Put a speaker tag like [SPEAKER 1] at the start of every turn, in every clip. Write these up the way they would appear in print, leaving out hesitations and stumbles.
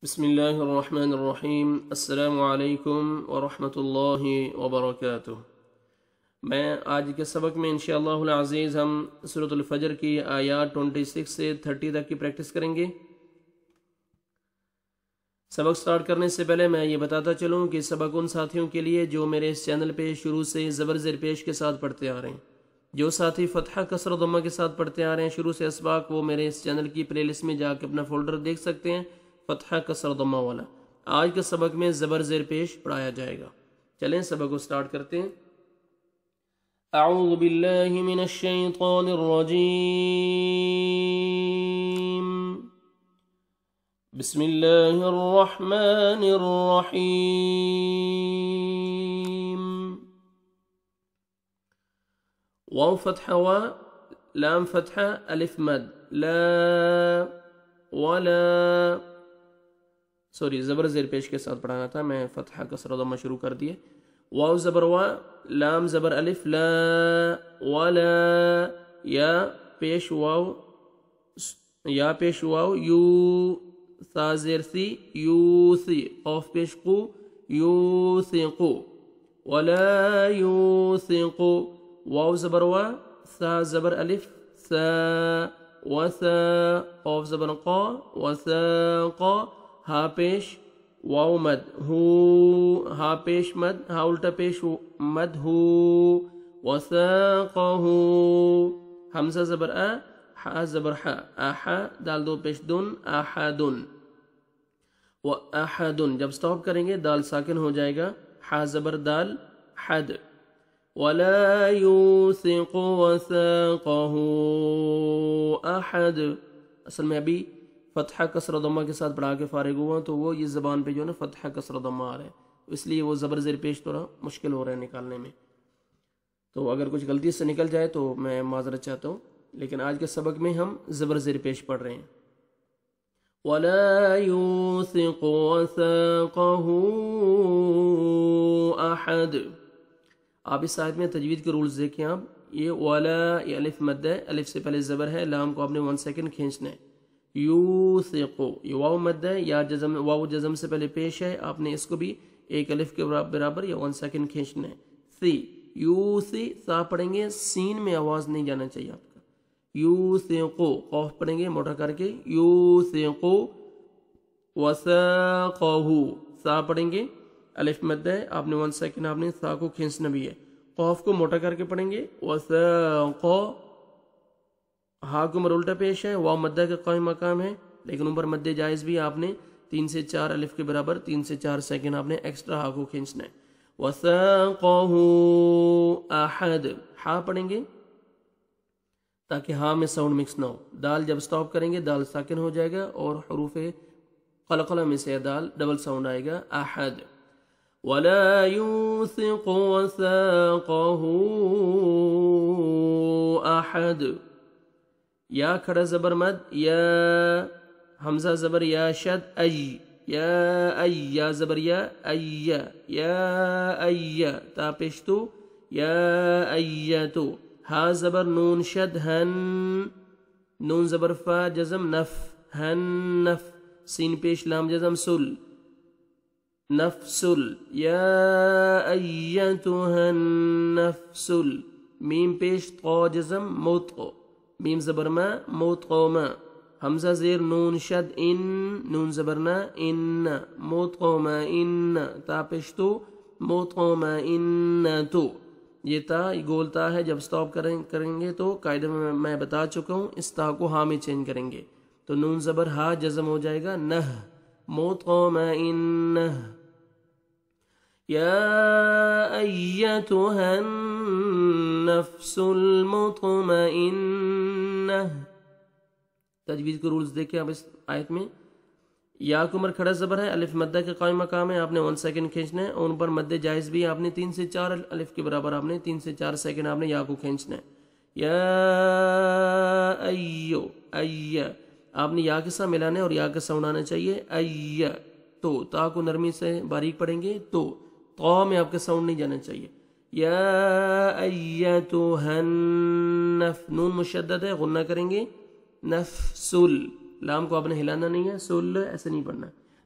[SPEAKER 1] بسم اللہ الرحمن الرحیم۔ السلام علیکم ورحمۃ اللہ وبرکاتہ۔ میں آج کے سبق میں انشاءاللہ العزیز ہم سورۃ الفجر کی آیات 26 سے 30 تک کی پریکٹس کریں گے۔ سبق سٹارٹ کرنے سے پہلے میں یہ بتاتا چلوں کہ سبق ان ساتھیوں کے لیے جو میرے اس چینل پہ شروع سے زبر زیر پیش کے ساتھ پڑھتے آ رہے ہیں۔ جو ساتھی فتحہ کسر و ضمہ کے ساتھ پڑھتے آ رہے ہیں شروع سے اسباق، وہ میرے اس چینل کی پلے لسٹ میں جا کے اپنا فولڈر دیکھ سکتے ہیں، فتحہ کسر ضمہ والا۔ آج کے سبق میں زبر زیر پیش پڑھایا جائے گا۔ چلیں سبق کو سٹارٹ کرتے ہیں۔ اعوذ باللہ من الشیطان الرجیم، بسم اللہ الرحمن الرحیم۔ واو فتحہ و، لام فتحہ، الف مد، لا ولا، سوری زبر زیر پیش کے ساتھ پڑھانا تھا، میں فتحہ کسر و ضمہ شروع کر دیے۔ واو زبر وا، لام زبر الف، لا ولا، یا پیش واو، یا پیش واو، یو، سا زیر سی، یوسی، قاف پیش قو، یوثقو، ولا یوثقو، واو زبر وا، سا زبر الف، سا، وسا، قاف زبر قا، وساقا، ہا پیش واو مد، ہو، ہا پیش مد، ہا الٹا پیش مد، ہو، وساقہ، حمزہ زبر آ، حا زبر حا، آحا، دال دو پیش دن، آحدن، و آحدن، جب سٹاپ کریں گے دال ساکن ہو جائے گا، حا زبر دال، حد، ولا یوثق وثاقہ احد۔ اصل میں ابھی فتحہ کسر و ضمہ کے ساتھ پڑھا کے فارغ ہوا تو وہ یہ زبان پہ جو ہے نا فتحہ کسر و ضمہ آ رہا ہے، اس لیے وہ زبر زیر پیش تھوڑا مشکل ہو رہا ہے نکالنے میں، تو اگر کچھ غلطی سے نکل جائے تو میں معذرت چاہتا ہوں، لیکن آج کے سبق میں ہم زبر زیر پیش پڑھ رہے ہیں۔ وَلَا يُوثِقُ وَثَاقَهُ أَحَدٌ۔ آپ اس آیت میں تجوید کے رولز دیکھیں، آپ یہ ولا، یہ الف مد ہے، الف سے پہلے زبر ہے، لام کو آپ نے 1 سیکنڈ کھینچنا ہے، یوثقو، یہ واو مد ہے، یا جزم، واو جزم سے پہلے پیش ہے، آپ نے اس کو بھی ایک الف کے برابر یا 1 سیکنڈ کھینچنا ہے، سی، یوسی، سا پڑھیں گے، سین میں آواز نہیں جانا چاہیے آپ کا، یوثقو، قاف پڑھیں گے موٹا کر کے، یوثقو، وثاقہ، سا پڑھیں گے، الف مد ہے، آپ نے 1 سیکنڈ آپ نے سا کو کھینچنا بھی ہے، قاف کو موٹا کر کے پڑھیں گے، وثاقہ، ہا کو الٹا پیش ہے، واو مدہ کا قائم مقام ہے، لیکن اوپر مد جائز بھی آپ نے 3 سے 4 الف کے برابر 3 سے 4 سیکنڈ آپ نے ایکسٹرا ہا کو کھینچنا ہے، وثاقہ احد، ہا پڑھیں گے تاکہ ہا میں ساؤنڈ مکس نہ ہو، دال جب سٹاپ کریں گے دال ساکن ہو جائے گا اور حروف قلقلہ میں سے دال ڈبل ساؤنڈ آئے گا، احد، ولا یوثق وثاقہ احد، یا کھڑا زبر مد، یا، حمزہ زبر یا شد، ای، یا ای، یا زبر یا، ای، یا ای، تا پیشتو، یا ایتو، ہا زبر نون شد، ہن، نون زبر فا جزم نف، ہن نف، سین پیش لام جزم سل، نفسل، یا ایتها النفسل، میم پیش طا جزم موت، میم زبر ما، موت قوما، حمزہ زیر نون شد، ان، نون زبرنا، ان، موت قوما، ان، تا پیشتو، موت قوما، ان تو، یہ تا گول تا ہے، جب سٹاپ کریں گے تو قاعدہ میں بتا چکا ہوں، اس تا کو ہا میں چینج کریں گے تو نون زبر ہا جزم ہو جائے گا، نہ، موت قوما، ان، یا ایتها النفس المطمئنہ۔ تجوید کے رولز دیکھیں آپ اس آیت میں، یا کو کھڑا زبر ہے، الف مدہ کے قائم مقام ہے، آپ نے 1 سیکنڈ کھینچنا ہے، اور ان پر مد جائز بھی آپ نے 3 سے 4 الف کے برابر آپ نے 3 سے 4 سیکنڈ آپ نے یا کو کھینچنا ہے، یا ایو، ای، آپ نے یا کے ساتھ ملانا ہے اور یا کا ساؤنڈ آنا چاہیے، ای، تو، تا کو نرمی سے باریک پڑھیں گے، تو، طا میں آپ کا ساؤنڈ نہیں جانا چاہیے، یا ایتها النفس، نون مشدد ہے، غنہ کریں گے، نفسل، لام کو آپ نے ہلانا نہیں ہے، سل ایسے نہیں پڑھنا،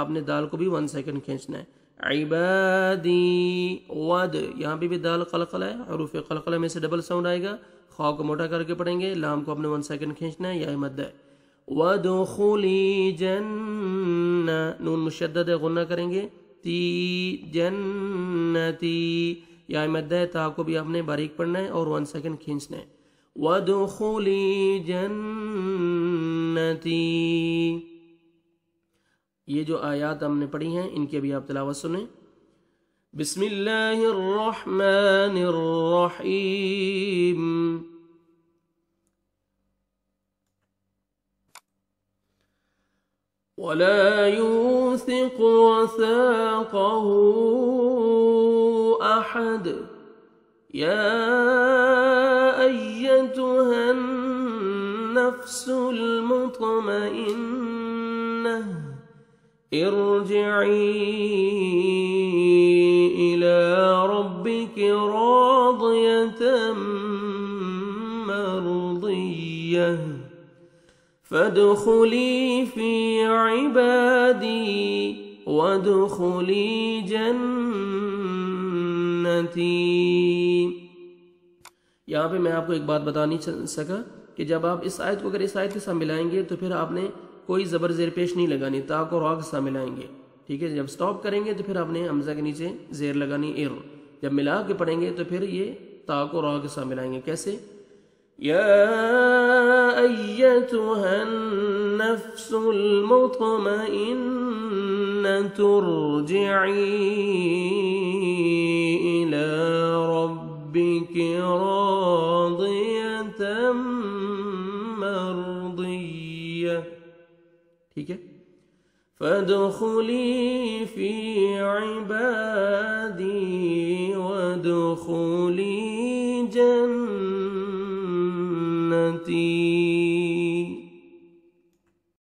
[SPEAKER 1] آپ نے دال کو بھی 1 سیکنڈ کھینچنا ہے. عبادی ود، یہاں پہ بھی دال قلقلہ ہے، حروف قلقلہ میں سے ڈبل ساؤنڈ آئے گا. خا کو موٹا کر کے پڑھیں گے، لام کو اپنے 1 سیکنڈ کھینچنا ہے، یا مد ہے. وَادْخُلِي جَنَّةَ، نون مشدد ہے، غنہ کریں گے. تی جنتی، یا مد ہے، تا کو بھی آپ نے باریک پڑھنا ہے اور 1 سیکنڈ کھینچنا ہے. وَادْخُلِي جَنَّتِي. یہ جو آیات ہم نے پڑھی ہیں ان کی ابھی آپ تلاوت سنیں. بسم اللہ الرحمن الرحیم. وَلَا يُوثِقُ وَثَاقَهُ أَحَدٌ. يَا أَيَّتُهَا النَّفْسُ الْمُطْمَئِنَّةُ ارجعي إلى ربك راضية مرضية فادخلي في عبادي وادخلي جنتي. یہاں پہ میں آپ کو ایک بات بتا نہیں سکا کہ جب آپ اس آیت کو اگر اس آیت کے ساتھ ملائیں گے تو پھر آپ نے کوئی زبر زیر پیش نہیں لگانی، تا کو را کے ساتھ ملائیں گے. ٹھیک ہے، جب سٹاپ کریں گے تو پھر آپ نے حمزہ کے نیچے زیر لگانی ار. جب ملا کے پڑھیں گے تو پھر یہ تا کو را کے ساتھ ملائیں گے. کیسے؟ یا ایتھا النفس المطمئنۃ ارجعی الی ربک راضیۃ مرضیہ. ٹھیک ہے، فادخلی فی عبادی وادخلی جنتی.